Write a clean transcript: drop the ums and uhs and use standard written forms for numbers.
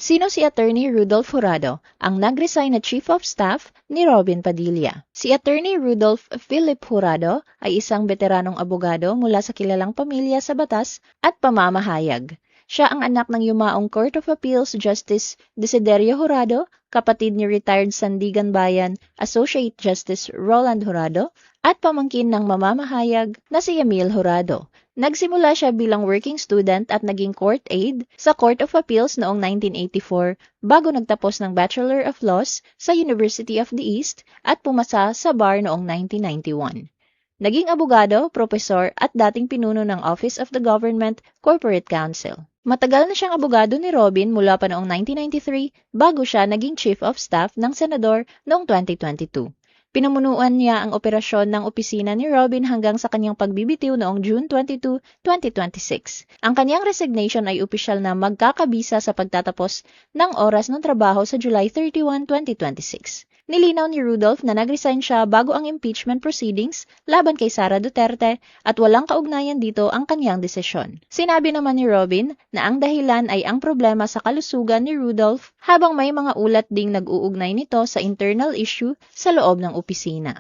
Sino si Attorney Rudolph Jurado, ang nag-resign na Chief of Staff ni Robin Padilla? Si Attorney Rudolph Philip Jurado ay isang veteranong abogado mula sa kilalang pamilya sa batas at pamamahayag. Siya ang anak ng yumaong Court of Appeals Justice Desiderio Jurado, kapatid ni retired Sandigan Bayan Associate Justice Roland Jurado, at pamangkin ng mamamahayag na si Emil Jurado. Nagsimula siya bilang working student at naging court aide sa Court of Appeals noong 1984 bago nagtapos ng Bachelor of Laws sa University of the East at pumasa sa bar noong 1991. Naging abogado, propesor at dating pinuno ng Office of the Government Corporate Counsel. Matagal na siyang abogado ni Robin mula pa noong 1993 bago siya naging Chief of Staff ng Senador noong 2022. Pinamunuan niya ang operasyon ng opisina ni Robin hanggang sa kanyang pagbibitiw noong June 22, 2026. Ang kanyang resignation ay opisyal na magkakabisa sa pagtatapos ng oras ng trabaho sa July 31, 2026. Nilinaw ni Rudolph na nag-resign siya bago ang impeachment proceedings laban kay Sara Duterte at walang kaugnayan dito ang kanyang desisyon. Sinabi naman ni Robin na ang dahilan ay ang problema sa kalusugan ni Rudolph habang may mga ulat ding nag-uugnay nito sa internal issue sa loob ng opisina.